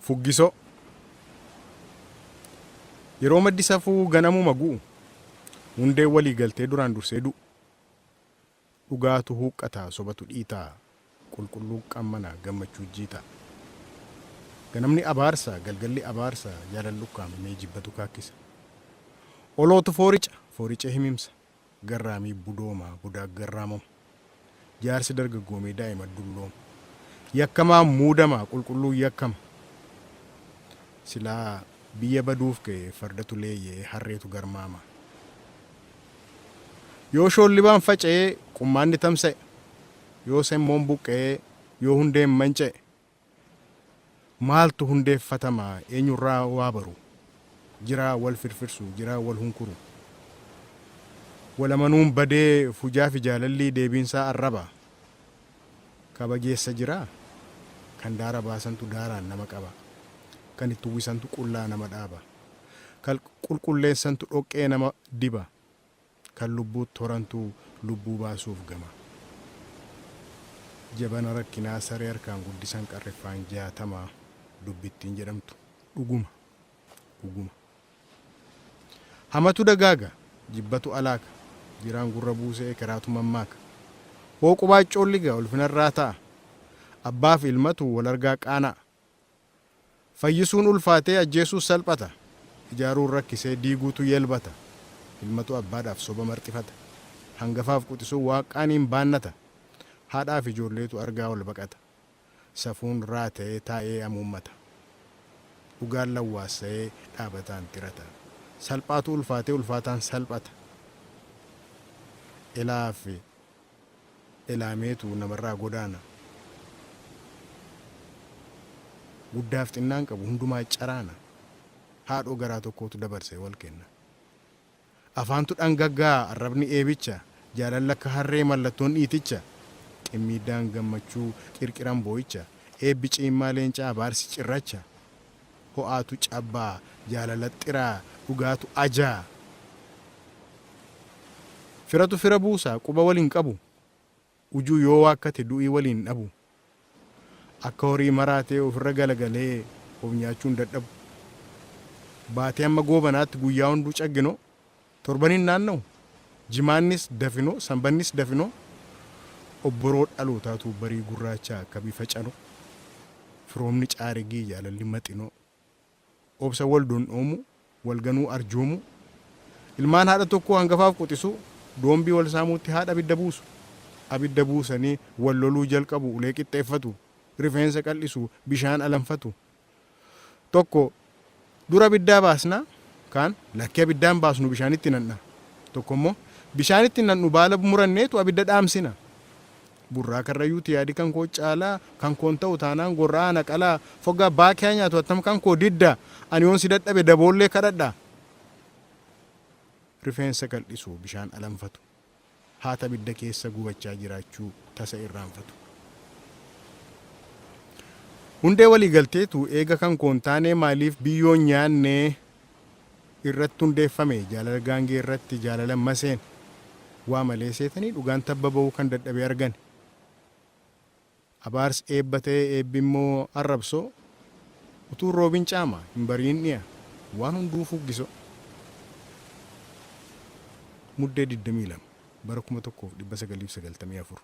Fuggisoo. Yeroo maddi safuu ganamuu maguu hundee walii galtee duraan dursee du'u. Dhugaatu huqqataa sobatu dhiitaa qulqulluu qammanaa gammachuu jiitaa. Ganamni abaarsa galgalli abaarsa jaalallu kaamamee jibbatu kaakkisa. Olootu fooricha himimsa garraamii budooma budaa garraamama. Jaarsi dargaggoomee daa'ima dullooma. Yakkamaa muudamaa qulqulluu yakkama. Silaa biyya baduuf ka'e fardatu leeyyee harreetu garmaama. Yoo shoollibaan faca'ee qummaanni tamsa'e yoo semmoon buqqa'ee yoo hundeen manca'e maaltu hundeeffatamaa eenyurraa waa baru jiraa wal firfirsu jiraa wal hunkuru walamanuun badee fujaa fi jaalallii deebiinsaa arraba kabageessa jiraa kan daara baasantu daaraan nama qaba kan itti uwwisantu qullaa nama dhaaba kan qulqulleessantu dhoqqee nama diba kan lubbuu torantu lubbuu baasuuf gama. Jabana rakkinaa saree harkaan guddisan qarreffaan jaatamaa dubbittiin jedhamtu dhuguma. Hamatu dagaaga jibbatu alaaka jiraan gurra buusee karaatu mammaaka. Hooqubaa coolliga ulfinarraa ta'a abbaaf ilmatu wal argaa qaana'a. Fayyisuun ulfaatee ajjeesuus salphata ijaaruun rakkisee diiguutu yelbata. Ilmatu abbaadhaaf soba marxifata hangafaaf quxisuu waaqaaniin baannata. Haadhaaf ijoolleetu argaa ol baqata safuun raatee taa'ee amuummata. Dhugaan lawwaasa'ee dhaabataan tirata salphaatu ulfaatee ulfaataan salphata. Elaa fi elaameetu namarraa godaana. Guddaaf xinnaan qabu hundumaa caraana. Haadhoo garaa tokkootu dabarsee wal kenna. Afaantu dhangaggaa arrabni eebicha jaalala akka harree mallattoon dhiiticha. Qimmiidaan gammachuu qirqiran boo'icha eebbi ciimmaa leencaa abaarsi cirracha. Ho'aatu cabbaa jaalala xiraa dhugaatu ajaa. Firatu fira buusaa quba waliin qabu ujuu yoo waakkate du'ii waliin dhabu. Akka horii maraatee ofirra galagalee of nyaachuun dadhabu. Baatee amma goobanaatti guyyaa hunduu cagginoo torbaniin naanna'u jimaannis dafinoo sanbannis dafinoo. Obboroo dhalootaatu barii gurraachaa akka bifa cano. Firoomni caarigii jaalalli maxinoo. Obsa wal dondhoomu walganuu arjoomu. Ilmaan haadha tokko hangafaaf quxisuu doombii wal saamuutti haadha abidda buusu. Abidda buusanii wal loluu jalqabu ulee qixxeeffatu. Rifeensa qal'isu bishaan alanfatu. Tokko dura abiddaa baasnaa kaan lakkee abiddaan baasnu bishaanitti nanna. Tokko immoo bishaanitti nannu baala muranneetu abidda dhaamsina. Burraa karrayyuuti yaadi kan koo caalaa kan koon ta'u taanaan gorraa naqalaa foggaa baakee nyaatu attam kan koo didda ani yoon si dadhabe daboollee kadhadha. Rifeensa qal'isu bishaan alanfatu. Haata abidda keessa gubachaa jiraachuu tasa irraanfatu. Hundee walii galteetu eega kan koon taanee maaliif biyyoon nyaannee irratti hundeeffame jaalala gaangee irratti jaalala maseen waa malee seetanii dhugaan tabba ba'uu kan dadhabee argan. Abaars eebbatee eebbimmoo arrabsoo utuu roobin caama hin bariin dhiya waan hunduu fuggisoo. Muddee 22 bara 1994.